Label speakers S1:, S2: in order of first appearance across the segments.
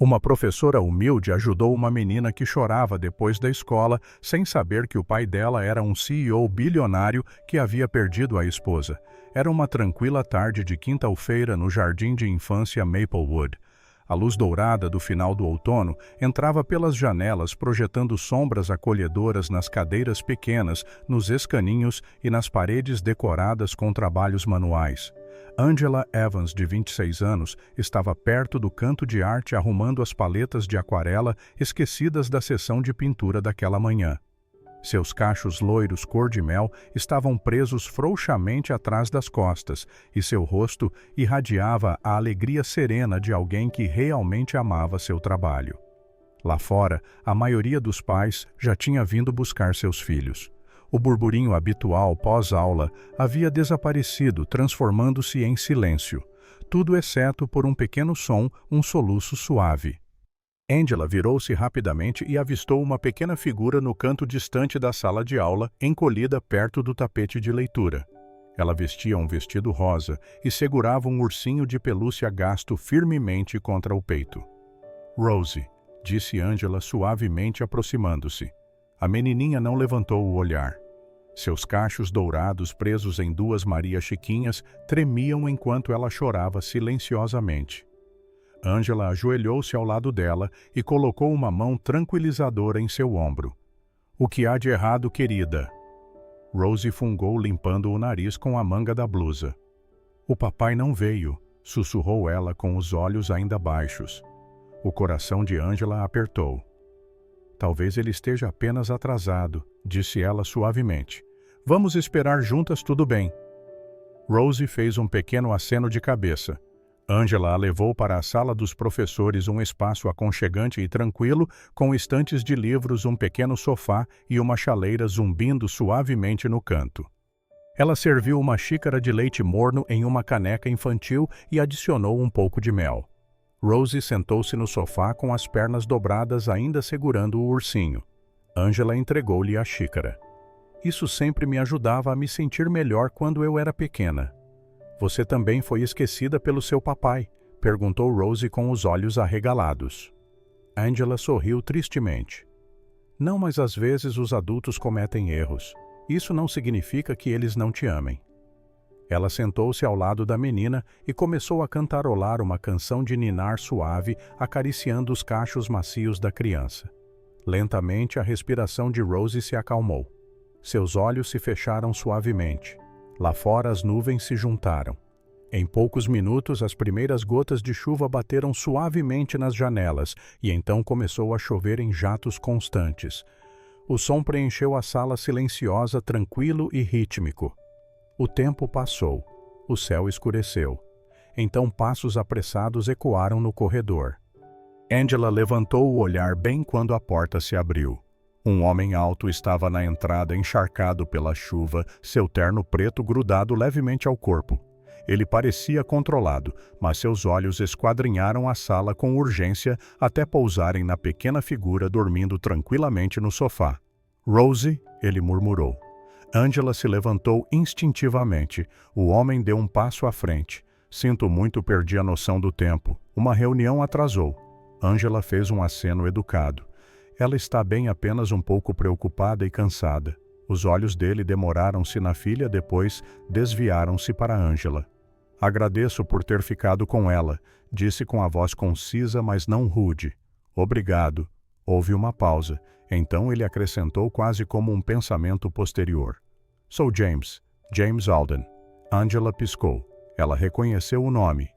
S1: Uma professora humilde ajudou uma menina que chorava depois da escola, sem saber que o pai dela era um CEO bilionário que havia perdido a esposa. Era uma tranquila tarde de quinta-feira no jardim de infância Maplewood. A luz dourada do final do outono entrava pelas janelas, projetando sombras acolhedoras nas cadeiras pequenas, nos escaninhos e nas paredes decoradas com trabalhos manuais. Angela Evans, de 26 anos, estava perto do canto de arte arrumando as paletas de aquarela esquecidas da sessão de pintura daquela manhã. Seus cachos loiros cor-de-mel estavam presos frouxamente atrás das costas, e seu rosto irradiava a alegria serena de alguém que realmente amava seu trabalho. Lá fora, a maioria dos pais já tinha vindo buscar seus filhos. O burburinho habitual pós-aula havia desaparecido, transformando-se em silêncio. Tudo exceto por um pequeno som, um soluço suave. Angela virou-se rapidamente e avistou uma pequena figura no canto distante da sala de aula, encolhida perto do tapete de leitura. Ela vestia um vestido rosa e segurava um ursinho de pelúcia gasto firmemente contra o peito. "Rosie", disse Angela suavemente aproximando-se. A menininha não levantou o olhar. Seus cachos dourados presos em duas Maria Chiquinhas tremiam enquanto ela chorava silenciosamente. Angela ajoelhou-se ao lado dela e colocou uma mão tranquilizadora em seu ombro. "O que há de errado, querida?" Rosie fungou limpando o nariz com a manga da blusa. "O papai não veio", sussurrou ela com os olhos ainda baixos. O coração de Angela apertou. "Talvez ele esteja apenas atrasado", disse ela suavemente. "Vamos esperar juntas, tudo bem." Rosie fez um pequeno aceno de cabeça. Angela a levou para a sala dos professores, um espaço aconchegante e tranquilo, com estantes de livros, um pequeno sofá e uma chaleira zumbindo suavemente no canto. Ela serviu uma xícara de leite morno em uma caneca infantil e adicionou um pouco de mel. Rosie sentou-se no sofá com as pernas dobradas, ainda segurando o ursinho. Angela entregou-lhe a xícara. "Isso sempre me ajudava a me sentir melhor quando eu era pequena." "Você também foi esquecida pelo seu papai?" perguntou Rosie com os olhos arregalados. Angela sorriu tristemente. "Não, mas às vezes os adultos cometem erros. Isso não significa que eles não te amem." Ela sentou-se ao lado da menina e começou a cantarolar uma canção de ninar suave, acariciando os cachos macios da criança. Lentamente, a respiração de Rosie se acalmou. Seus olhos se fecharam suavemente. Lá fora as nuvens se juntaram. Em poucos minutos as primeiras gotas de chuva bateram suavemente nas janelas e então começou a chover em jatos constantes. O som preencheu a sala silenciosa, tranquilo e rítmico. O tempo passou. O céu escureceu. Então passos apressados ecoaram no corredor. Angela levantou o olhar bem quando a porta se abriu. Um homem alto estava na entrada, encharcado pela chuva, seu terno preto grudado levemente ao corpo. Ele parecia controlado, mas seus olhos esquadrinharam a sala com urgência até pousarem na pequena figura dormindo tranquilamente no sofá. "Rosie", ele murmurou. Angela se levantou instintivamente. O homem deu um passo à frente. "Sinto muito, perdi a noção do tempo. Uma reunião atrasou." Angela fez um aceno educado. Ela está bem, apenas um pouco preocupada e cansada. Os olhos dele demoraram-se na filha, depois desviaram-se para Angela. "Agradeço por ter ficado com ela", disse com a voz concisa, mas não rude. "Obrigado." Houve uma pausa. Então ele acrescentou quase como um pensamento posterior. "Sou James. James Alden." Angela piscou. Ela reconheceu o nome.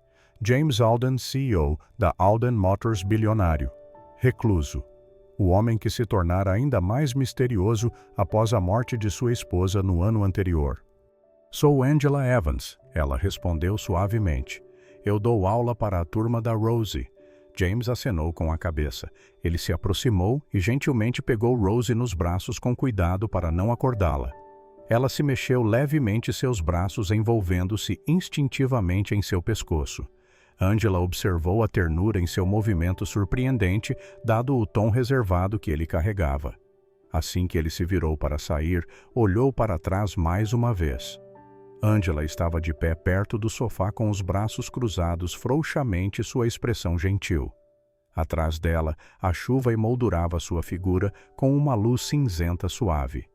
S1: James Alden, CEO da Alden Motors bilionário. Recluso. O homem que se tornara ainda mais misterioso após a morte de sua esposa no ano anterior. "Sou Angela Evans", ela respondeu suavemente. "Eu dou aula para a turma da Rosie." James acenou com a cabeça. Ele se aproximou e gentilmente pegou Rosie nos braços com cuidado para não acordá-la. Ela se mexeu levemente, seus braços envolvendo-se instintivamente em seu pescoço. Angela observou a ternura em seu movimento surpreendente, dado o tom reservado que ele carregava. Assim que ele se virou para sair, olhou para trás mais uma vez. Angela estava de pé perto do sofá com os braços cruzados frouxamente, sua expressão gentil. Atrás dela, a chuva emoldurava sua figura com uma luz cinzenta suave.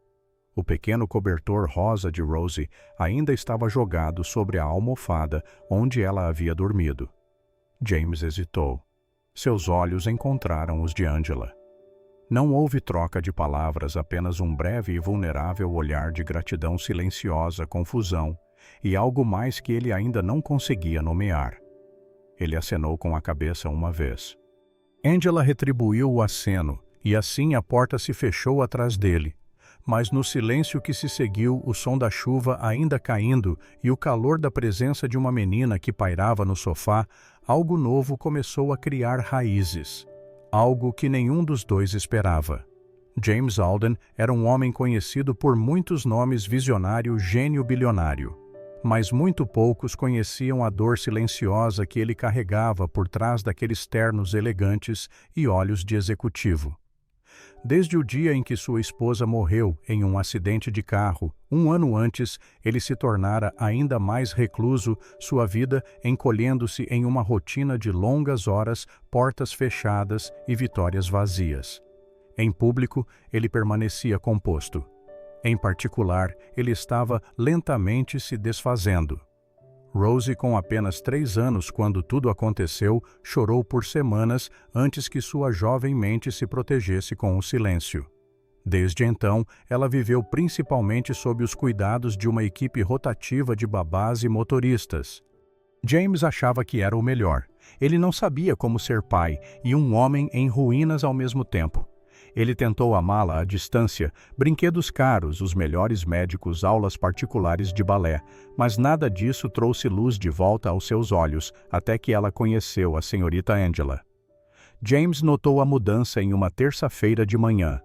S1: O pequeno cobertor rosa de Rosie ainda estava jogado sobre a almofada onde ela havia dormido. James hesitou. Seus olhos encontraram os de Angela. Não houve troca de palavras, apenas um breve e vulnerável olhar de gratidão silenciosa, confusão, e algo mais que ele ainda não conseguia nomear. Ele acenou com a cabeça uma vez. Angela retribuiu o aceno, e assim a porta se fechou atrás dele. Mas no silêncio que se seguiu, o som da chuva ainda caindo e o calor da presença de uma menina que pairava no sofá, algo novo começou a criar raízes. Algo que nenhum dos dois esperava. James Alden era um homem conhecido por muitos nomes: visionário, gênio, bilionário. Mas muito poucos conheciam a dor silenciosa que ele carregava por trás daqueles ternos elegantes e olhos de executivo. Desde o dia em que sua esposa morreu em um acidente de carro, um ano antes, ele se tornara ainda mais recluso, sua vida encolhendo-se em uma rotina de longas horas, portas fechadas e vitórias vazias. Em público, ele permanecia composto. Em particular, ele estava lentamente se desfazendo. Rosie, com apenas 3 anos quando tudo aconteceu, chorou por semanas antes que sua jovem mente se protegesse com o silêncio. Desde então, ela viveu principalmente sob os cuidados de uma equipe rotativa de babás e motoristas. James achava que era o melhor. Ele não sabia como ser pai e um homem em ruínas ao mesmo tempo. Ele tentou amá-la à distância, brinquedos caros, os melhores médicos, aulas particulares de balé, mas nada disso trouxe luz de volta aos seus olhos, até que ela conheceu a senhorita Angela. James notou a mudança em uma terça-feira de manhã.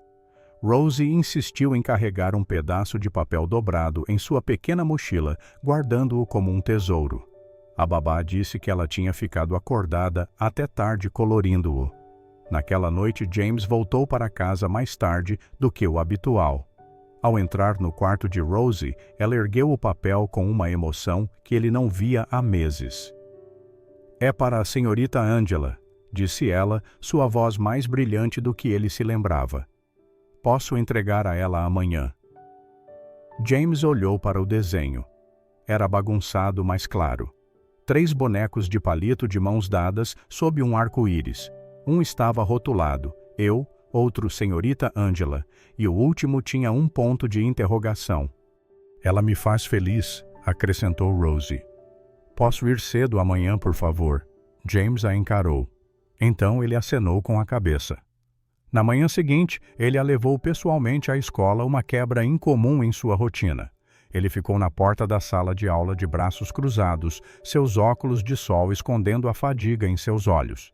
S1: Rosie insistiu em carregar um pedaço de papel dobrado em sua pequena mochila, guardando-o como um tesouro. A babá disse que ela tinha ficado acordada até tarde colorindo-o. Naquela noite, James voltou para casa mais tarde do que o habitual. Ao entrar no quarto de Rosie, ela ergueu o papel com uma emoção que ele não via há meses. "É para a senhorita Angela", disse ela, sua voz mais brilhante do que ele se lembrava. "Posso entregar a ela amanhã." James olhou para o desenho. Era bagunçado, mas claro. 3 bonecos de palito de mãos dadas sob um arco-íris. Um estava rotulado, eu, outro senhorita Angela, e o último tinha um ponto de interrogação. "Ela me faz feliz", acrescentou Rosie. "Posso ir cedo amanhã, por favor?" James a encarou. Então ele acenou com a cabeça. Na manhã seguinte, ele a levou pessoalmente à escola, uma quebra incomum em sua rotina. Ele ficou na porta da sala de aula de braços cruzados, seus óculos de sol escondendo a fadiga em seus olhos.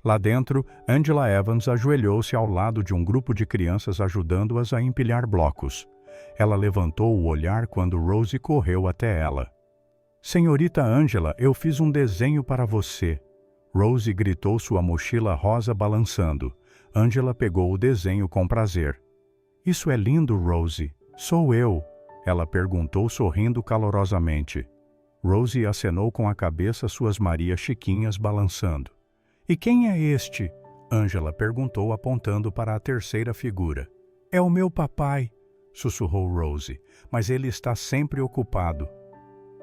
S1: Lá dentro, Angela Evans ajoelhou-se ao lado de um grupo de crianças ajudando-as a empilhar blocos. Ela levantou o olhar quando Rosie correu até ela. "Senhorita Angela, eu fiz um desenho para você." Rosie gritou, sua mochila rosa balançando. Angela pegou o desenho com prazer. "Isso é lindo, Rosie. Sou eu?" ela perguntou, sorrindo calorosamente. Rosie acenou com a cabeça, suas Marias Chiquinhas balançando. "E quem é este?" Angela perguntou, apontando para a terceira figura. "É o meu papai", sussurrou Rosie, "mas ele está sempre ocupado."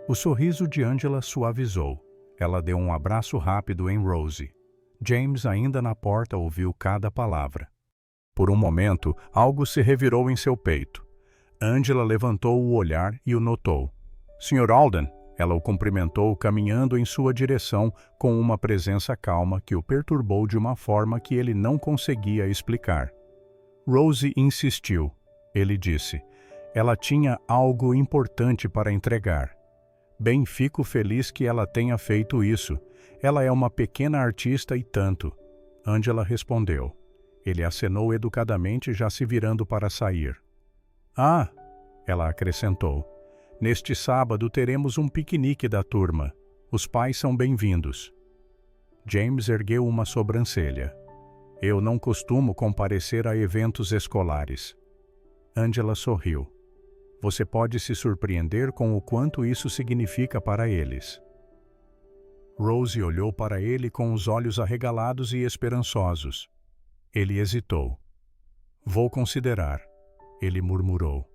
S1: O sorriso de Angela suavizou. Ela deu um abraço rápido em Rosie. James, ainda na porta, ouviu cada palavra. Por um momento, algo se revirou em seu peito. Angela levantou o olhar e o notou. "Sr. Alden", ela o cumprimentou, caminhando em sua direção com uma presença calma que o perturbou de uma forma que ele não conseguia explicar. Rosie insistiu. Ele disse. Ela tinha algo importante para entregar. "Bem, fico feliz que ela tenha feito isso. Ela é uma pequena artista e tanto." Angela respondeu. Ele acenou educadamente, já se virando para sair. "Ah", ela acrescentou. "Neste sábado teremos um piquenique da turma. Os pais são bem-vindos." James ergueu uma sobrancelha. "Eu não costumo comparecer a eventos escolares." Angela sorriu. "Você pode se surpreender com o quanto isso significa para eles." Rosie olhou para ele com os olhos arregalados e esperançosos. Ele hesitou. Vou considerar, ele murmurou.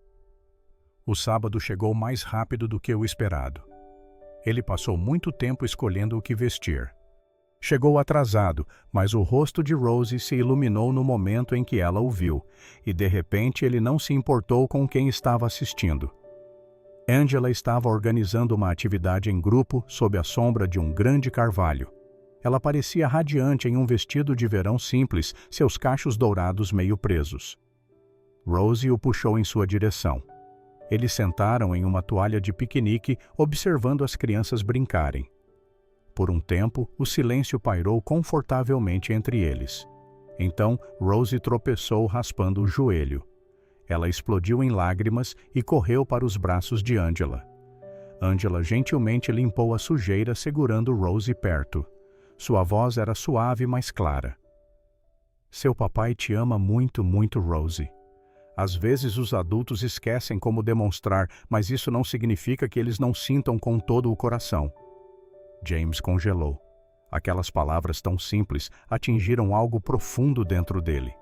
S1: O sábado chegou mais rápido do que o esperado. Ele passou muito tempo escolhendo o que vestir. Chegou atrasado, mas o rosto de Rosie se iluminou no momento em que ela o viu, e de repente ele não se importou com quem estava assistindo. Angela estava organizando uma atividade em grupo sob a sombra de um grande carvalho. Ela parecia radiante em um vestido de verão simples, seus cachos dourados meio presos. Rosie o puxou em sua direção. Eles sentaram em uma toalha de piquenique, observando as crianças brincarem. Por um tempo, o silêncio pairou confortavelmente entre eles. Então, Rosie tropeçou raspando o joelho. Ela explodiu em lágrimas e correu para os braços de Angela. Angela gentilmente limpou a sujeira segurando Rosie perto. Sua voz era suave, mas clara. Seu papai te ama muito, muito, Rosie. Às vezes os adultos esquecem como demonstrar, mas isso não significa que eles não sintam com todo o coração. James congelou. Aquelas palavras tão simples atingiram algo profundo dentro dele.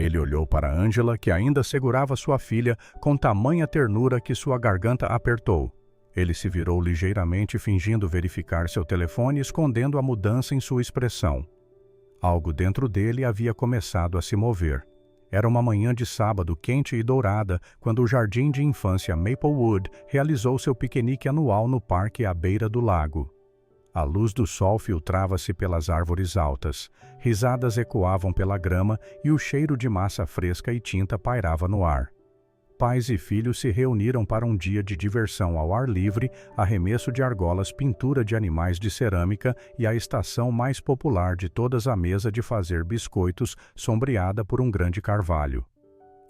S1: Ele olhou para Angela, que ainda segurava sua filha, com tamanha ternura que sua garganta apertou. Ele se virou ligeiramente, fingindo verificar seu telefone, escondendo a mudança em sua expressão. Algo dentro dele havia começado a se mover. Era uma manhã de sábado quente e dourada, quando o jardim de infância Maplewood realizou seu piquenique anual no parque à beira do lago. A luz do sol filtrava-se pelas árvores altas, risadas ecoavam pela grama e o cheiro de massa fresca e tinta pairava no ar. Pais e filhos se reuniram para um dia de diversão ao ar livre, arremesso de argolas, pintura de animais de cerâmica e a estação mais popular de todas, a mesa de fazer biscoitos, sombreada por um grande carvalho.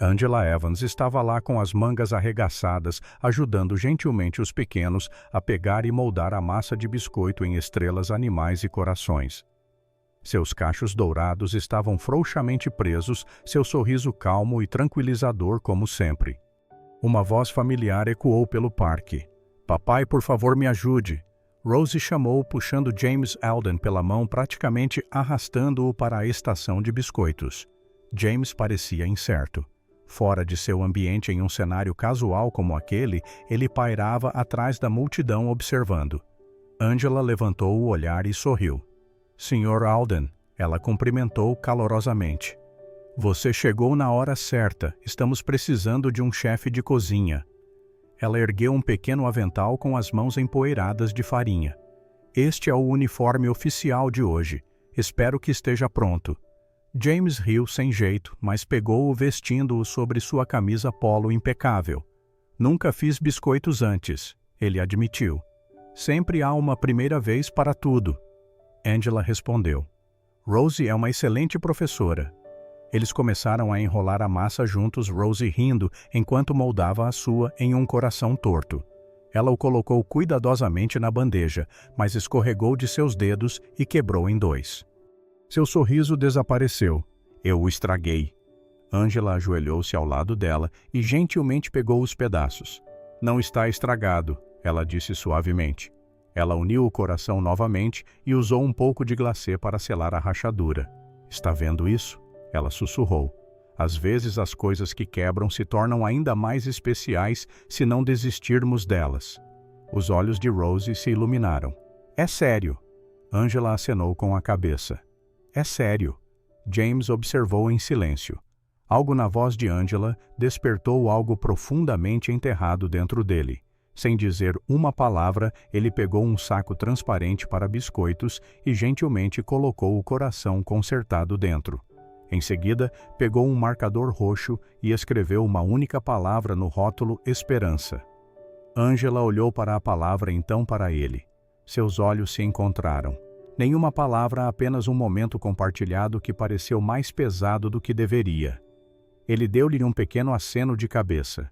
S1: Angela Evans estava lá com as mangas arregaçadas, ajudando gentilmente os pequenos a pegar e moldar a massa de biscoito em estrelas, animais e corações. Seus cachos dourados estavam frouxamente presos, seu sorriso calmo e tranquilizador como sempre. Uma voz familiar ecoou pelo parque. Papai, por favor, me ajude. Rosie chamou, puxando James Alden pela mão, praticamente arrastando-o para a estação de biscoitos. James parecia incerto. Fora de seu ambiente, em um cenário casual como aquele, ele pairava atrás da multidão observando. Angela levantou o olhar e sorriu. Sr. Alden, ela cumprimentou calorosamente. Você chegou na hora certa, estamos precisando de um chefe de cozinha. Ela ergueu um pequeno avental com as mãos empoeiradas de farinha. Este é o uniforme oficial de hoje. Espero que esteja pronto. James riu sem jeito, mas pegou-o vestindo-o sobre sua camisa polo impecável. Nunca fiz biscoitos antes, ele admitiu. Sempre há uma primeira vez para tudo. Angela respondeu. Rosie é uma excelente professora. Eles começaram a enrolar a massa juntos, Rosie rindo, enquanto moldava a sua em um coração torto. Ela o colocou cuidadosamente na bandeja, mas escorregou de seus dedos e quebrou em dois. Seu sorriso desapareceu. Eu o estraguei. Angela ajoelhou-se ao lado dela e gentilmente pegou os pedaços. Não está estragado, ela disse suavemente. Ela uniu o coração novamente e usou um pouco de glacê para selar a rachadura. Está vendo isso? Ela sussurrou. Às vezes as coisas que quebram se tornam ainda mais especiais se não desistirmos delas. Os olhos de Rosie se iluminaram. É sério. Angela acenou com a cabeça. É sério. James observou em silêncio. Algo na voz de Angela despertou algo profundamente enterrado dentro dele. Sem dizer uma palavra, ele pegou um saco transparente para biscoitos e gentilmente colocou o coração consertado dentro. Em seguida, pegou um marcador roxo e escreveu uma única palavra no rótulo Esperança. Angela olhou para a palavra, então para ele. Seus olhos se encontraram. Nenhuma palavra, apenas um momento compartilhado que pareceu mais pesado do que deveria. Ele deu-lhe um pequeno aceno de cabeça.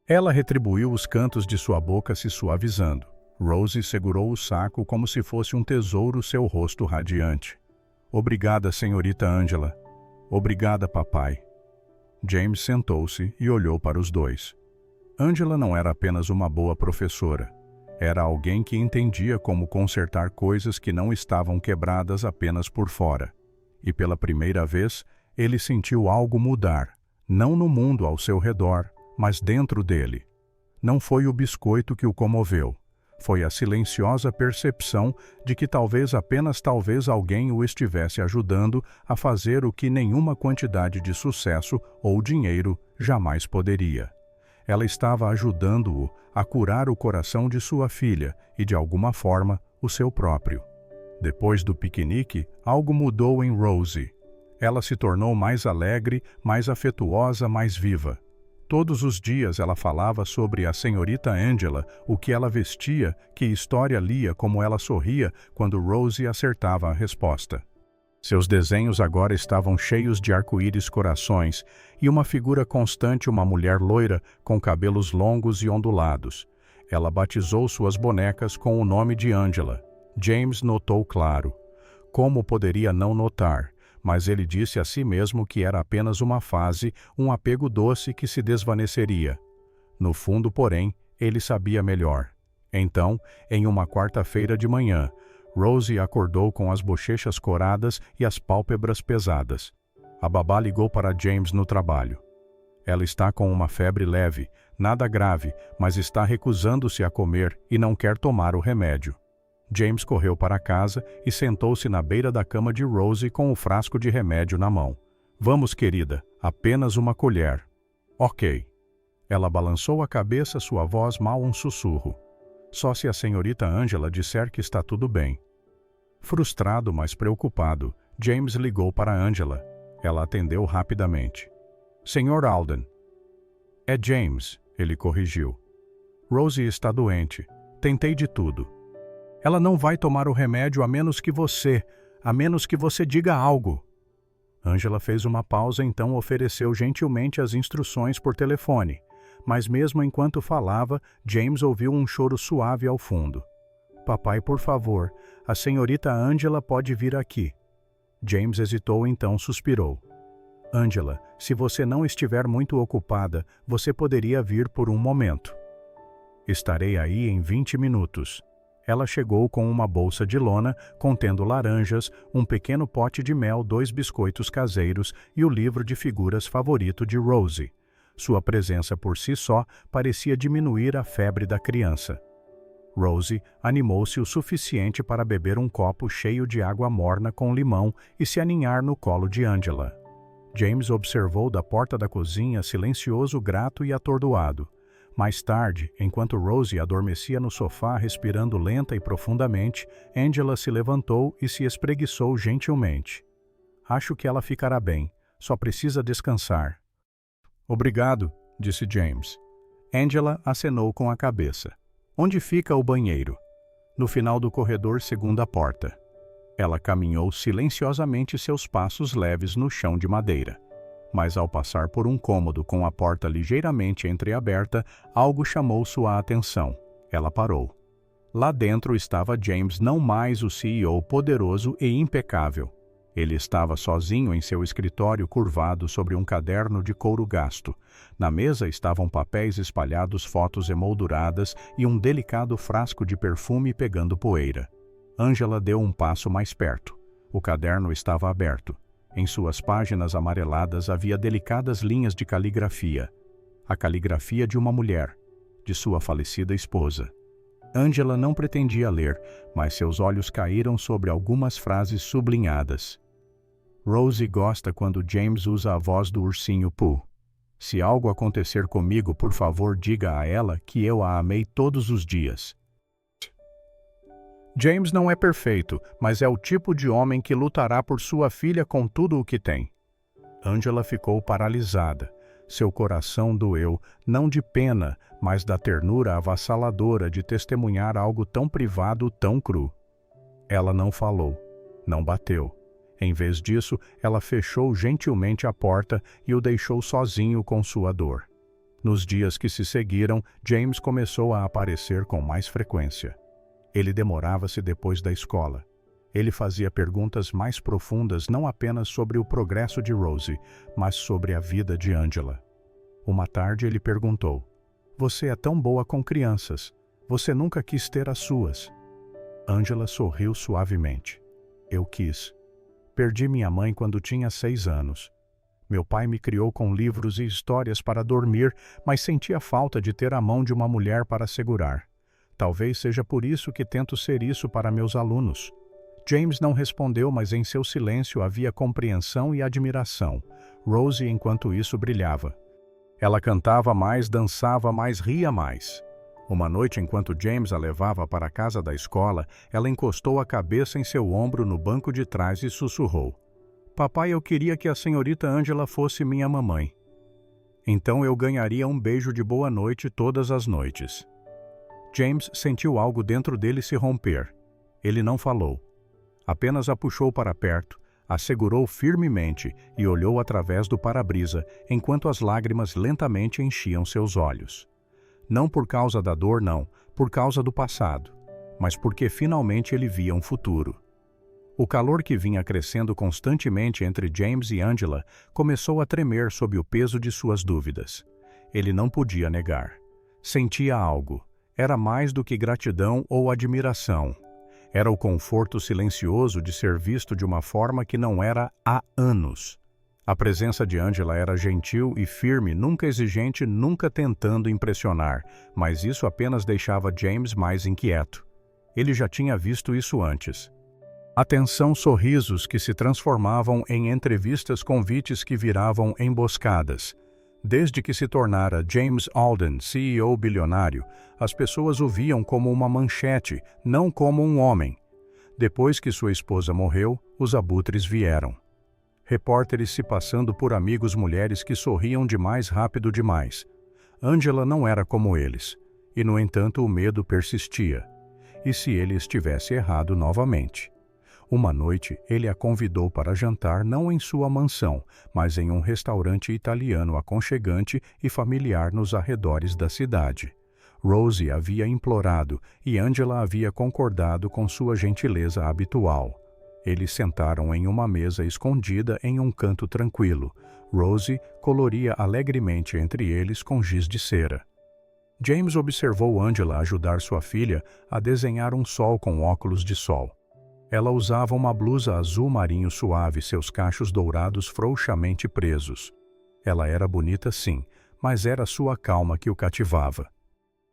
S1: Ela retribuiu os cantos de sua boca se suavizando. Rosie segurou o saco como se fosse um tesouro, seu rosto radiante. Obrigada, senhorita Angela. Obrigada, papai. James sentou-se e olhou para os dois. Angela não era apenas uma boa professora. Era alguém que entendia como consertar coisas que não estavam quebradas apenas por fora. E pela primeira vez, ele sentiu algo mudar, não no mundo ao seu redor, mas dentro dele. Não foi o biscoito que o comoveu. Foi a silenciosa percepção de que apenas talvez alguém o estivesse ajudando a fazer o que nenhuma quantidade de sucesso ou dinheiro jamais poderia. Ela estava ajudando-o a curar o coração de sua filha e, de alguma forma, o seu próprio. Depois do piquenique, algo mudou em Rosie. Ela se tornou mais alegre, mais afetuosa, mais viva. Todos os dias ela falava sobre a senhorita Angela, o que ela vestia, que história lia, como ela sorria quando Rosie acertava a resposta. Seus desenhos agora estavam cheios de arco-íris corações e uma figura constante, uma mulher loira com cabelos longos e ondulados. Ela batizou suas bonecas com o nome de Angela. James notou claro. Como poderia não notar? Mas ele disse a si mesmo que era apenas uma fase, um apego doce que se desvaneceria. No fundo, porém, ele sabia melhor. Então, em uma quarta-feira de manhã, Rosie acordou com as bochechas coradas e as pálpebras pesadas. A babá ligou para James no trabalho. Ela está com uma febre leve, nada grave, mas está recusando-se a comer e não quer tomar o remédio. James correu para casa e sentou-se na beira da cama de Rosie com o frasco de remédio na mão. Vamos, querida, apenas uma colher. Ok. Ela balançou a cabeça, sua voz mal um sussurro. Só se a senhorita Angela disser que está tudo bem. Frustrado, mas preocupado, James ligou para Angela. Ela atendeu rapidamente. Sr. Alden. É James, ele corrigiu. Rosie está doente. Tentei de tudo. Ela não vai tomar o remédio a menos que você diga algo. Angela fez uma pausa, então ofereceu gentilmente as instruções por telefone. Mas mesmo enquanto falava, James ouviu um choro suave ao fundo. Papai, por favor, a senhorita Angela pode vir aqui. James hesitou, então suspirou. Angela, se você não estiver muito ocupada, você poderia vir por um momento. Estarei aí em 20 minutos. Ela chegou com uma bolsa de lona contendo laranjas, um pequeno pote de mel, 2 biscoitos caseiros e o livro de figuras favorito de Rosie. Sua presença por si só parecia diminuir a febre da criança. Rosie animou-se o suficiente para beber um copo cheio de água morna com limão e se aninhar no colo de Angela. James observou da porta da cozinha, silencioso, grato e atordoado. Mais tarde, enquanto Rosie adormecia no sofá respirando lenta e profundamente, Angela se levantou e se espreguiçou gentilmente. Acho que ela ficará bem, só precisa descansar. Obrigado, disse James. Angela acenou com a cabeça. Onde fica o banheiro? No final do corredor, segunda porta. Ela caminhou silenciosamente seus passos leves no chão de madeira. Mas ao passar por um cômodo com a porta ligeiramente entreaberta, algo chamou sua atenção. Ela parou. Lá dentro estava James, não mais o CEO poderoso e impecável. Ele estava sozinho em seu escritório curvado sobre um caderno de couro gasto. Na mesa estavam papéis espalhados, fotos emolduradas e um delicado frasco de perfume pegando poeira. Angela deu um passo mais perto. O caderno estava aberto. Em suas páginas amareladas havia delicadas linhas de caligrafia. A caligrafia de uma mulher, de sua falecida esposa. Angela não pretendia ler, mas seus olhos caíram sobre algumas frases sublinhadas. Rosie gosta quando James usa a voz do ursinho Pooh. Se algo acontecer comigo, por favor, diga a ela que eu a amei todos os dias. James não é perfeito, mas é o tipo de homem que lutará por sua filha com tudo o que tem. Angela ficou paralisada. Seu coração doeu, não de pena, mas da ternura avassaladora de testemunhar algo tão privado, tão cru. Ela não falou, não bateu. Em vez disso, ela fechou gentilmente a porta e o deixou sozinho com sua dor. Nos dias que se seguiram, James começou a aparecer com mais frequência. Ele demorava-se depois da escola. Ele fazia perguntas mais profundas não apenas sobre o progresso de Rosie, mas sobre a vida de Angela. Uma tarde ele perguntou: Você é tão boa com crianças. Você nunca quis ter as suas. Angela sorriu suavemente. Eu quis. Perdi minha mãe quando tinha 6 anos. Meu pai me criou com livros e histórias para dormir, mas sentia falta de ter a mão de uma mulher para segurar. Talvez seja por isso que tento ser isso para meus alunos. James não respondeu, mas em seu silêncio havia compreensão e admiração. Rosie, enquanto isso, brilhava. Ela cantava mais, dançava mais, ria mais. Uma noite, enquanto James a levava para a casa da escola, ela encostou a cabeça em seu ombro no banco de trás e sussurrou: Papai, eu queria que a senhorita Angela fosse minha mamãe. Então eu ganharia um beijo de boa noite todas as noites. James sentiu algo dentro dele se romper. Ele não falou. Apenas a puxou para perto, a segurou firmemente e olhou através do para-brisa, enquanto as lágrimas lentamente enchiam seus olhos. Não por causa da dor, não, por causa do passado, mas porque finalmente ele via um futuro. O calor que vinha crescendo constantemente entre James e Angela começou a tremer sob o peso de suas dúvidas. Ele não podia negar. Sentia algo. Era mais do que gratidão ou admiração. Era o conforto silencioso de ser visto de uma forma que não era há anos. A presença de Angela era gentil e firme, nunca exigente, nunca tentando impressionar, mas isso apenas deixava James mais inquieto. Ele já tinha visto isso antes. Atenção, sorrisos que se transformavam em entrevistas, convites que viravam emboscadas. Desde que se tornara James Alden, CEO bilionário, as pessoas o viam como uma manchete, não como um homem. Depois que sua esposa morreu, os abutres vieram. Repórteres se passando por amigos, mulheres que sorriam demais rápido demais. Angela não era como eles, e no entanto o medo persistia. E se ele estivesse errado novamente? Uma noite, ele a convidou para jantar não em sua mansão, mas em um restaurante italiano aconchegante e familiar nos arredores da cidade. Rosie havia implorado e Angela havia concordado com sua gentileza habitual. Eles sentaram em uma mesa escondida em um canto tranquilo. Rosie coloria alegremente entre eles com giz de cera. James observou Angela ajudar sua filha a desenhar um sol com óculos de sol. Ela usava uma blusa azul marinho suave, seus cachos dourados frouxamente presos. Ela era bonita sim, mas era sua calma que o cativava.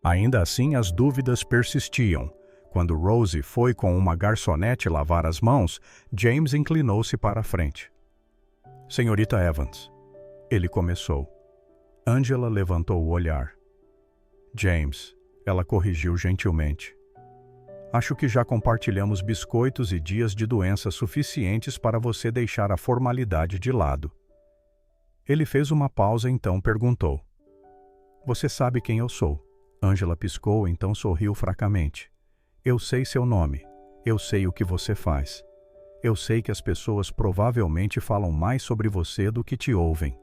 S1: Ainda assim, as dúvidas persistiam. Quando Rosie foi com uma garçonete lavar as mãos, James inclinou-se para a frente. Senhorita Evans, ele começou. Angela levantou o olhar. James, ela corrigiu gentilmente. Acho que já compartilhamos biscoitos e dias de doença suficientes para você deixar a formalidade de lado. Ele fez uma pausa, então perguntou. Você sabe quem eu sou? Angela piscou, então sorriu fracamente. Eu sei seu nome. Eu sei o que você faz. Eu sei que as pessoas provavelmente falam mais sobre você do que te ouvem.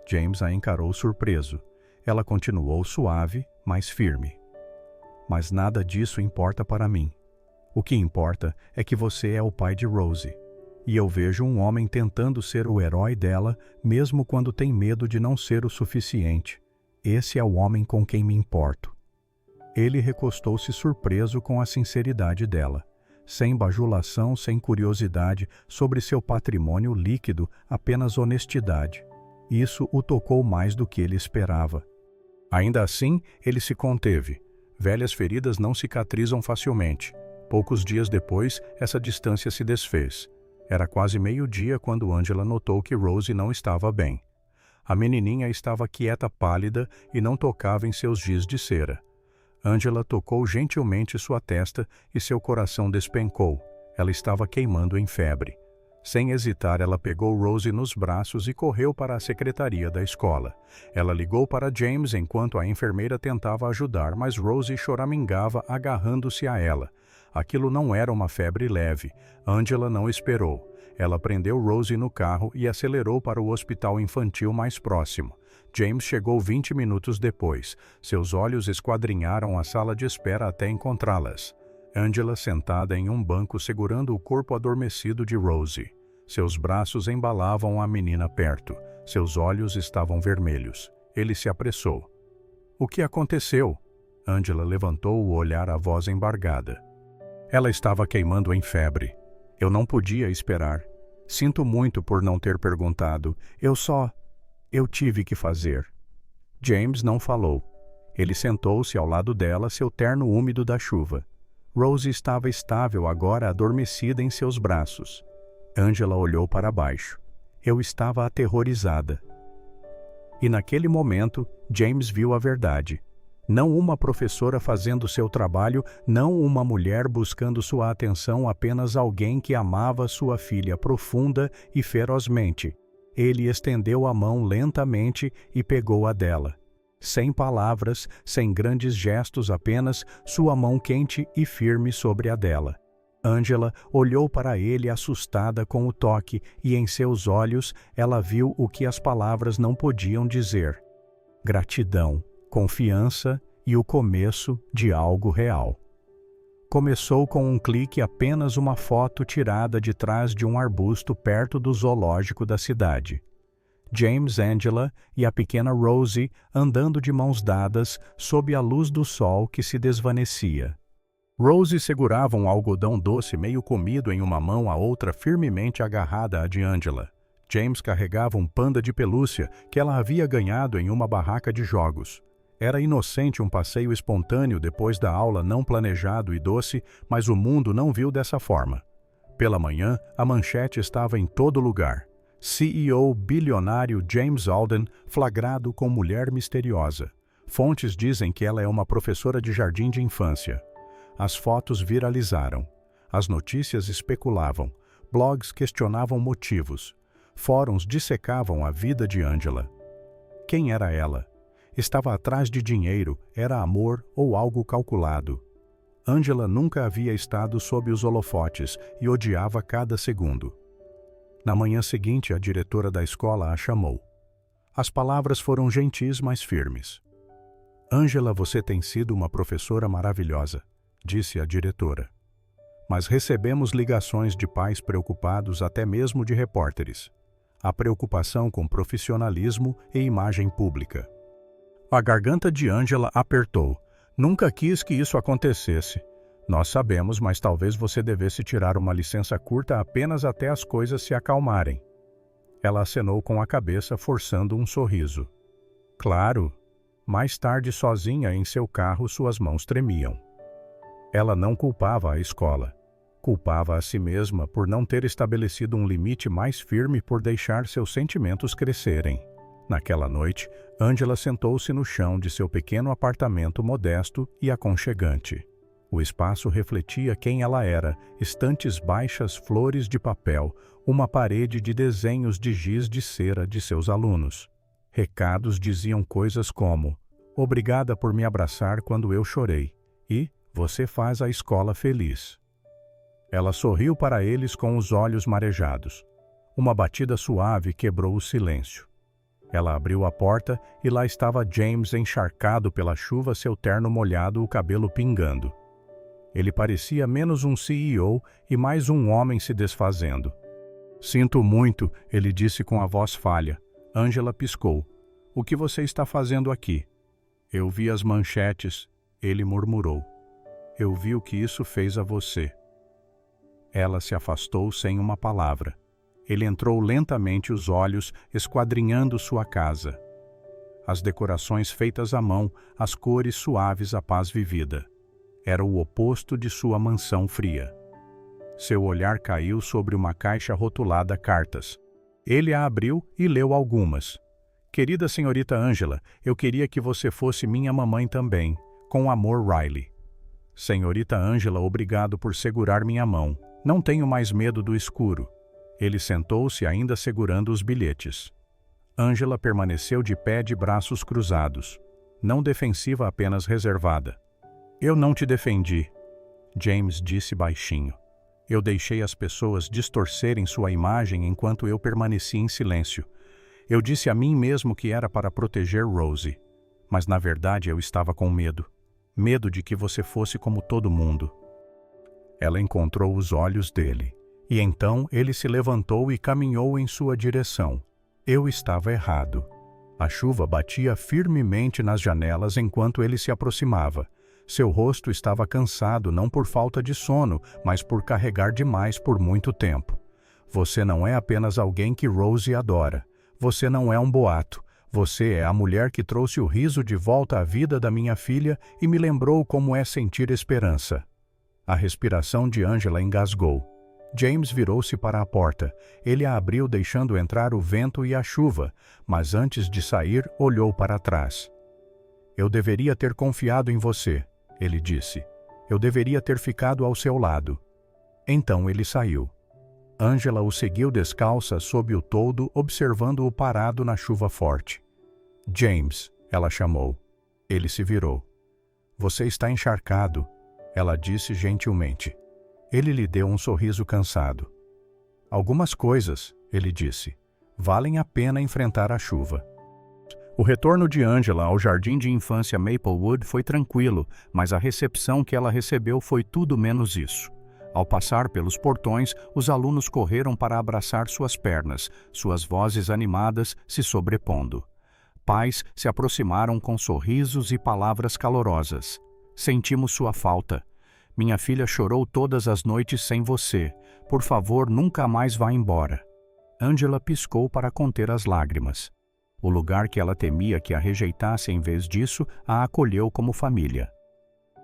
S1: James a encarou surpreso. Ela continuou suave, mas firme. Mas nada disso importa para mim. O que importa é que você é o pai de Rosie. E eu vejo um homem tentando ser o herói dela, mesmo quando tem medo de não ser o suficiente. Esse é o homem com quem me importo. Ele recostou-se surpreso com a sinceridade dela. Sem bajulação, sem curiosidade sobre seu patrimônio líquido, apenas honestidade. Isso o tocou mais do que ele esperava. Ainda assim, ele se conteve. Velhas feridas não cicatrizam facilmente. Poucos dias depois, essa distância se desfez. Era quase meio-dia quando Angela notou que Rosie não estava bem. A menininha estava quieta, pálida e não tocava em seus giz de cera. Angela tocou gentilmente sua testa e seu coração despencou. Ela estava queimando em febre. Sem hesitar, ela pegou Rosie nos braços e correu para a secretaria da escola. Ela ligou para James enquanto a enfermeira tentava ajudar, mas Rosie choramingava agarrando-se a ela. Aquilo não era uma febre leve. Angela não esperou. Ela prendeu Rosie no carro e acelerou para o hospital infantil mais próximo. James chegou 20 minutos depois. Seus olhos esquadrinharam a sala de espera até encontrá-las. Angela sentada em um banco segurando o corpo adormecido de Rosie. Seus braços embalavam a menina perto. Seus olhos estavam vermelhos. Ele se apressou. O que aconteceu? Angela levantou o olhar, a voz embargada. Ela estava queimando em febre. Eu não podia esperar. Sinto muito por não ter perguntado. Eu tive que fazer. James não falou. Ele sentou-se ao lado dela, seu terno úmido da chuva. Rosie estava estável agora, adormecida em seus braços. Angela olhou para baixo. Eu estava aterrorizada. E naquele momento, James viu a verdade. Não uma professora fazendo seu trabalho, não uma mulher buscando sua atenção, apenas alguém que amava sua filha profunda e ferozmente. Ele estendeu a mão lentamente e pegou a dela. Sem palavras, sem grandes gestos, apenas sua mão quente e firme sobre a dela. Angela olhou para ele assustada com o toque e em seus olhos ela viu o que as palavras não podiam dizer. Gratidão, confiança e o começo de algo real. Começou com um clique, apenas uma foto tirada de trás de um arbusto perto do zoológico da cidade. James, Angela e a pequena Rosie andando de mãos dadas sob a luz do sol que se desvanecia. Rosie segurava um algodão doce meio comido em uma mão, a outra firmemente agarrada à de Angela. James carregava um panda de pelúcia que ela havia ganhado em uma barraca de jogos. Era inocente, um passeio espontâneo depois da aula, não planejado e doce, mas o mundo não viu dessa forma. Pela manhã, a manchete estava em todo lugar. CEO bilionário James Alden flagrado com mulher misteriosa. Fontes dizem que ela é uma professora de jardim de infância. As fotos viralizaram. As notícias especulavam. Blogs questionavam motivos. Fóruns dissecavam a vida de Angela. Quem era ela? Estava atrás de dinheiro, era amor ou algo calculado? Angela nunca havia estado sob os holofotes e odiava cada segundo. Na manhã seguinte, a diretora da escola a chamou. As palavras foram gentis, mas firmes. Angela, você tem sido uma professora maravilhosa, disse a diretora. Mas recebemos ligações de pais preocupados, até mesmo de repórteres. A preocupação com profissionalismo e imagem pública. A garganta de Angela apertou. Nunca quis que isso acontecesse. Nós sabemos, mas talvez você devesse tirar uma licença curta apenas até as coisas se acalmarem. Ela acenou com a cabeça, forçando um sorriso. Claro. Mais tarde, sozinha em seu carro, suas mãos tremiam. Ela não culpava a escola. Culpava a si mesma por não ter estabelecido um limite mais firme, por deixar seus sentimentos crescerem. Naquela noite, Angela sentou-se no chão de seu pequeno apartamento modesto e aconchegante. O espaço refletia quem ela era, estantes baixas, flores de papel, uma parede de desenhos de giz de cera de seus alunos. Recados diziam coisas como: obrigada por me abraçar quando eu chorei, e você faz a escola feliz. Ela sorriu para eles com os olhos marejados. Uma batida suave quebrou o silêncio. Ela abriu a porta e lá estava James, encharcado pela chuva, seu terno molhado, o cabelo pingando. Ele parecia menos um CEO e mais um homem se desfazendo. Sinto muito, ele disse com a voz falha. Angela piscou. O que você está fazendo aqui? Eu vi as manchetes, ele murmurou. Eu vi o que isso fez a você. Ela se afastou sem uma palavra. Ele entrou lentamente, os olhos esquadrinhando sua casa. As decorações feitas à mão, as cores suaves, a paz vivida. Era o oposto de sua mansão fria. Seu olhar caiu sobre uma caixa rotulada cartas. Ele a abriu e leu algumas. Querida senhorita Angela, eu queria que você fosse minha mamãe também. Com amor, Riley. Senhorita Angela, obrigado por segurar minha mão. Não tenho mais medo do escuro. Ele sentou-se, ainda segurando os bilhetes. Angela permaneceu de pé, de braços cruzados. Não defensiva, apenas reservada. Eu não te defendi, James disse baixinho. Eu deixei as pessoas distorcerem sua imagem enquanto eu permaneci em silêncio. Eu disse a mim mesmo que era para proteger Rosie. Mas na verdade eu estava com medo. Medo de que você fosse como todo mundo. Ela encontrou os olhos dele. E então ele se levantou e caminhou em sua direção. Eu estava errado. A chuva batia firmemente nas janelas enquanto ele se aproximava. Seu rosto estava cansado não por falta de sono, mas por carregar demais por muito tempo. Você não é apenas alguém que Rosie adora. Você não é um boato. Você é a mulher que trouxe o riso de volta à vida da minha filha e me lembrou como é sentir esperança. A respiração de Angela engasgou. James virou-se para a porta. Ele a abriu deixando entrar o vento e a chuva, mas antes de sair, olhou para trás. Eu deveria ter confiado em você, ele disse. Eu deveria ter ficado ao seu lado. Então ele saiu. Angela o seguiu descalça sob o toldo, observando-o parado na chuva forte. James, ela chamou. Ele se virou. Você está encharcado, ela disse gentilmente. Ele lhe deu um sorriso cansado. Algumas coisas, ele disse, valem a pena enfrentar a chuva. O retorno de Angela ao jardim de infância Maplewood foi tranquilo, mas a recepção que ela recebeu foi tudo menos isso. Ao passar pelos portões, os alunos correram para abraçar suas pernas, suas vozes animadas se sobrepondo. Pais se aproximaram com sorrisos e palavras calorosas. Sentimos sua falta. Minha filha chorou todas as noites sem você. Por favor, nunca mais vá embora. Angela piscou para conter as lágrimas. O lugar que ela temia que a rejeitasse em vez disso, a acolheu como família.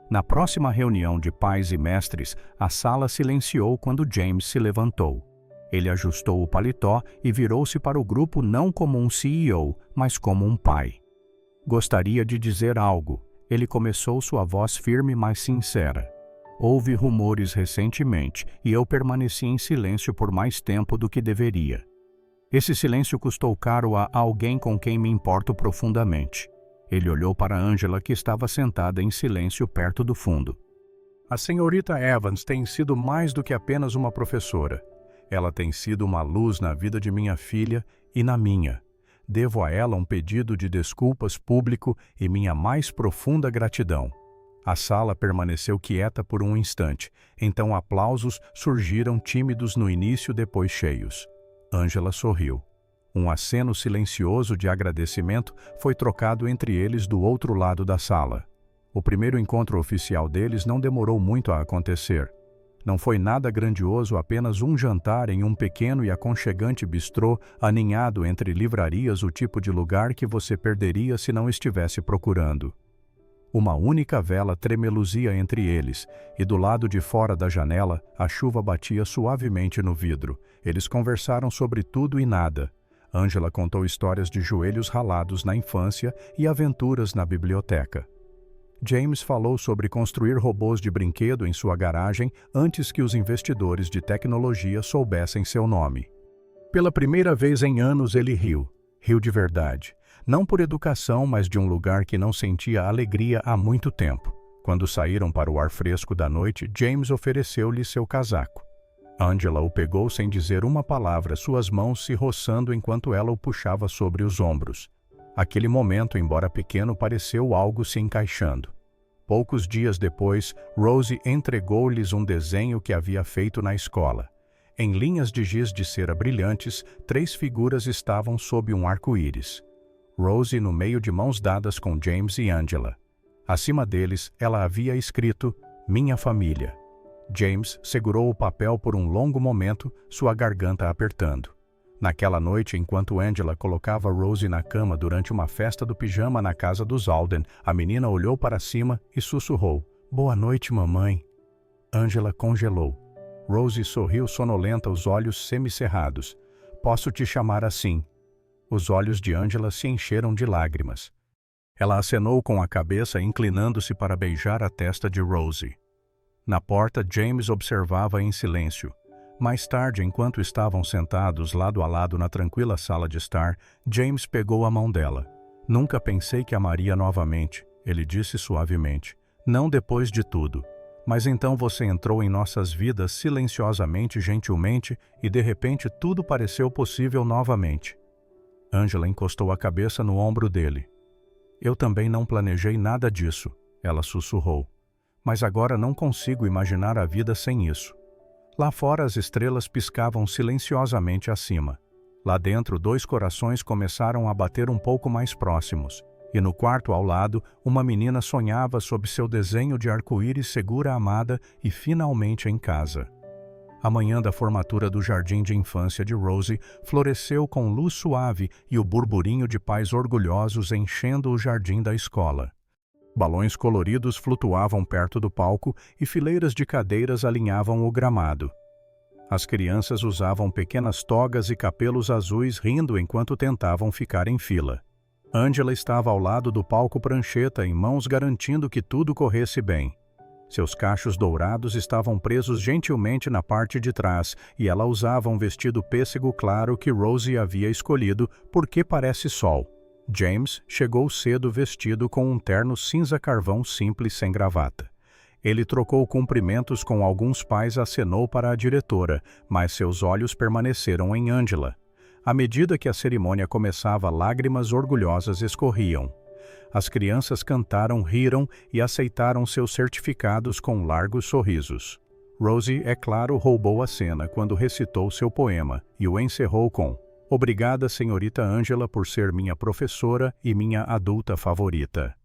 S1: Na próxima reunião de pais e mestres, a sala silenciou quando James se levantou. Ele ajustou o paletó e virou-se para o grupo não como um CEO, mas como um pai. Gostaria de dizer algo. Ele começou, sua voz firme, mas sincera. Houve rumores recentemente e eu permaneci em silêncio por mais tempo do que deveria. Esse silêncio custou caro a alguém com quem me importo profundamente. Ele olhou para Angela, que estava sentada em silêncio perto do fundo. A senhorita Evans tem sido mais do que apenas uma professora. Ela tem sido uma luz na vida de minha filha e na minha. Devo a ela um pedido de desculpas público e minha mais profunda gratidão. A sala permaneceu quieta por um instante, então aplausos surgiram tímidos no início, depois cheios. Angela sorriu. Um aceno silencioso de agradecimento foi trocado entre eles do outro lado da sala. O primeiro encontro oficial deles não demorou muito a acontecer. Não foi nada grandioso, apenas um jantar em um pequeno e aconchegante bistrô aninhado entre livrarias, o tipo de lugar que você perderia se não estivesse procurando. Uma única vela tremeluzia entre eles, e do lado de fora da janela, a chuva batia suavemente no vidro. Eles conversaram sobre tudo e nada. Angela contou histórias de joelhos ralados na infância e aventuras na biblioteca. James falou sobre construir robôs de brinquedo em sua garagem antes que os investidores de tecnologia soubessem seu nome. Pela primeira vez em anos ele riu. Riu de verdade. Não por educação, mas de um lugar que não sentia alegria há muito tempo. Quando saíram para o ar fresco da noite, James ofereceu-lhe seu casaco. Angela o pegou sem dizer uma palavra, suas mãos se roçando enquanto ela o puxava sobre os ombros. Aquele momento, embora pequeno, pareceu algo se encaixando. Poucos dias depois, Rosie entregou-lhes um desenho que havia feito na escola. Em linhas de giz de cera brilhantes, 3 figuras estavam sob um arco-íris. Rosie no meio de mãos dadas com James e Angela. Acima deles, ela havia escrito, Minha família. James segurou o papel por um longo momento, sua garganta apertando. Naquela noite, enquanto Angela colocava Rosie na cama durante uma festa do pijama na casa dos Alden, a menina olhou para cima e sussurrou, Boa noite, mamãe. Angela congelou. Rosie sorriu sonolenta, os olhos semicerrados. Posso te chamar assim? Os olhos de Angela se encheram de lágrimas. Ela acenou com a cabeça, inclinando-se para beijar a testa de Rosie. Na porta, James observava em silêncio. Mais tarde, enquanto estavam sentados lado a lado na tranquila sala de estar, James pegou a mão dela. Nunca pensei que amaria novamente, ele disse suavemente. Não depois de tudo. Mas então você entrou em nossas vidas silenciosamente, gentilmente, e de repente tudo pareceu possível novamente. Angela encostou a cabeça no ombro dele. Eu também não planejei nada disso, ela sussurrou. Mas agora não consigo imaginar a vida sem isso. Lá fora as estrelas piscavam silenciosamente acima. Lá dentro, 2 corações começaram a bater um pouco mais próximos. E no quarto ao lado, uma menina sonhava sob seu desenho de arco-íris segura a amada e finalmente em casa. A manhã da formatura do jardim de infância de Rosie floresceu com luz suave e o burburinho de pais orgulhosos enchendo o jardim da escola. Balões coloridos flutuavam perto do palco e fileiras de cadeiras alinhavam o gramado. As crianças usavam pequenas togas e capelos azuis rindo enquanto tentavam ficar em fila. Angela estava ao lado do palco prancheta, em mãos garantindo que tudo corresse bem. Seus cachos dourados estavam presos gentilmente na parte de trás e ela usava um vestido pêssego claro que Rosie havia escolhido porque parece sol. James chegou cedo vestido com um terno cinza carvão simples sem gravata. Ele trocou cumprimentos com alguns pais e acenou para a diretora, mas seus olhos permaneceram em Angela. À medida que a cerimônia começava, lágrimas orgulhosas escorriam. As crianças cantaram, riram e aceitaram seus certificados com largos sorrisos. Rosie, é claro, roubou a cena quando recitou seu poema e o encerrou com: "Obrigada, senhorita Angela, por ser minha professora e minha adulta favorita."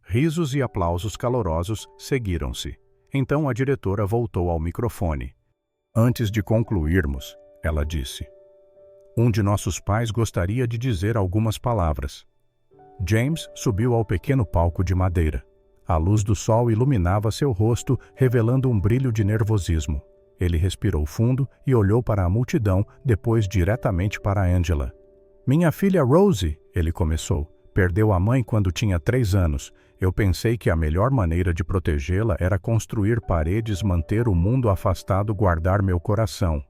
S1: Risos e aplausos calorosos seguiram-se. Então a diretora voltou ao microfone. "Antes de concluirmos", ela disse, "um de nossos pais gostaria de dizer algumas palavras." James subiu ao pequeno palco de madeira. A luz do sol iluminava seu rosto, revelando um brilho de nervosismo. Ele respirou fundo e olhou para a multidão, depois diretamente para Angela. "Minha filha Rosie", ele começou, "perdeu a mãe quando tinha 3 anos. Eu pensei que a melhor maneira de protegê-la era construir paredes, manter o mundo afastado, guardar meu coração.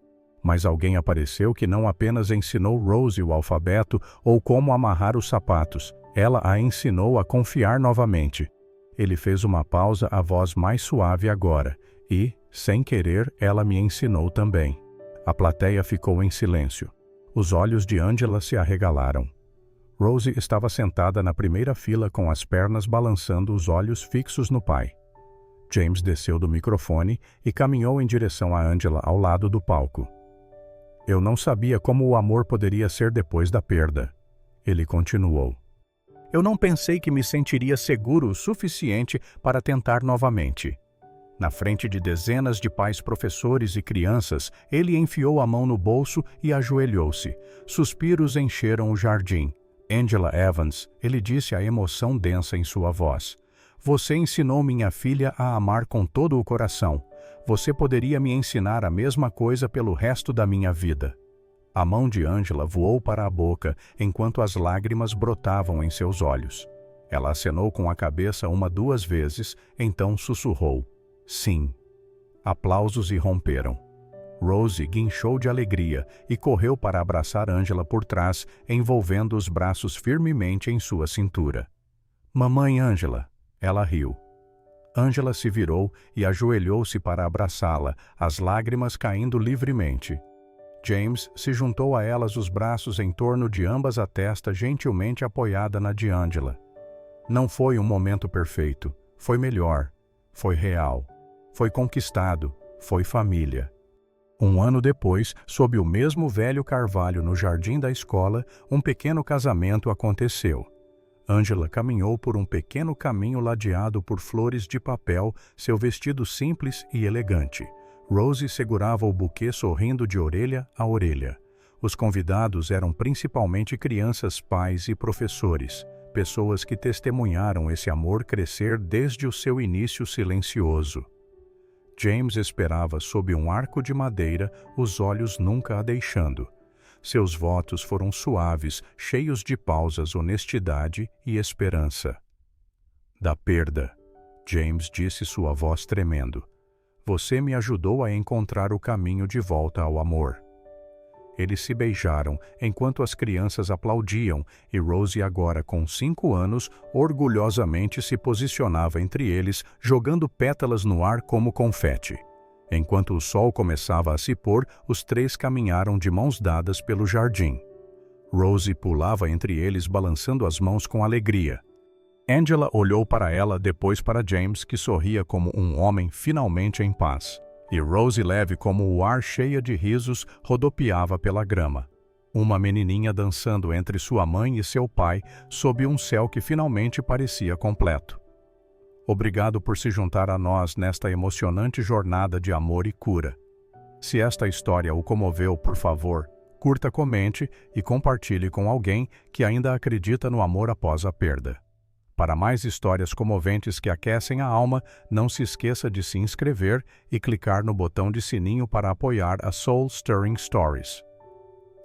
S1: Mas alguém apareceu que não apenas ensinou Rosie o alfabeto ou como amarrar os sapatos, ela a ensinou a confiar novamente." Ele fez uma pausa, a voz mais suave agora, e, sem querer, ela me ensinou também. A plateia ficou em silêncio. Os olhos de Angela se arregalaram. Rosie estava sentada na primeira fila com as pernas balançando, os olhos fixos no pai. James desceu do microfone e caminhou em direção a Angela ao lado do palco. "Eu não sabia como o amor poderia ser depois da perda." Ele continuou. "Eu não pensei que me sentiria seguro o suficiente para tentar novamente." Na frente de dezenas de pais, professores e crianças, ele enfiou a mão no bolso e ajoelhou-se. Suspiros encheram o jardim. "Angela Evans", ele disse, a emoção densa em sua voz. "Você ensinou minha filha a amar com todo o coração. Você poderia me ensinar a mesma coisa pelo resto da minha vida." A mão de Angela voou para a boca, enquanto as lágrimas brotavam em seus olhos. Ela acenou com a cabeça 1-2 vezes, então sussurrou: "Sim." Aplausos irromperam. Rosie guinchou de alegria e correu para abraçar Angela por trás, envolvendo os braços firmemente em sua cintura. "Mamãe Angela." Ela riu. Angela se virou e ajoelhou-se para abraçá-la, as lágrimas caindo livremente. James se juntou a elas, os braços em torno de ambas, a testa gentilmente apoiada na de Angela. Não foi um momento perfeito, foi melhor, foi real, foi conquistado, foi família. 1 ano depois, sob o mesmo velho carvalho no jardim da escola, um pequeno casamento aconteceu. Angela caminhou por um pequeno caminho ladeado por flores de papel, seu vestido simples e elegante. Rosie segurava o buquê sorrindo de orelha a orelha. Os convidados eram principalmente crianças, pais e professores, pessoas que testemunharam esse amor crescer desde o seu início silencioso. James esperava sob um arco de madeira, os olhos nunca a deixando. Seus votos foram suaves, cheios de pausas, honestidade e esperança. "Da perda", James disse, sua voz tremendo. "Você me ajudou a encontrar o caminho de volta ao amor." Eles se beijaram enquanto as crianças aplaudiam e Rosie, agora com 5 anos, orgulhosamente se posicionava entre eles, jogando pétalas no ar como confete. Enquanto o sol começava a se pôr, os 3 caminharam de mãos dadas pelo jardim. Rosie pulava entre eles, balançando as mãos com alegria. Angela olhou para ela, depois para James, que sorria como um homem finalmente em paz. E Rosie, leve como o ar, cheia de risos, rodopiava pela grama. Uma menininha dançando entre sua mãe e seu pai sob um céu que finalmente parecia completo. Obrigado por se juntar a nós nesta emocionante jornada de amor e cura. Se esta história o comoveu, por favor, curta, comente e compartilhe com alguém que ainda acredita no amor após a perda. Para mais histórias comoventes que aquecem a alma, não se esqueça de se inscrever e clicar no botão de sininho para apoiar a Soul Stirring Stories.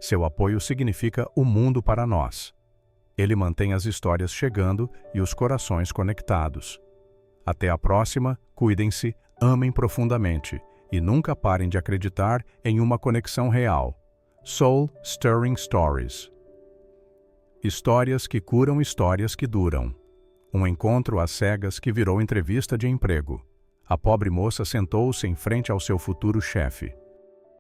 S1: Seu apoio significa o mundo para nós. Ele mantém as histórias chegando e os corações conectados. Até a próxima, cuidem-se, amem profundamente e nunca parem de acreditar em uma conexão real. Soul Stirring Stories. Histórias que curam, histórias que duram. Um encontro às cegas que virou entrevista de emprego. A pobre moça sentou-se em frente ao seu futuro chefe.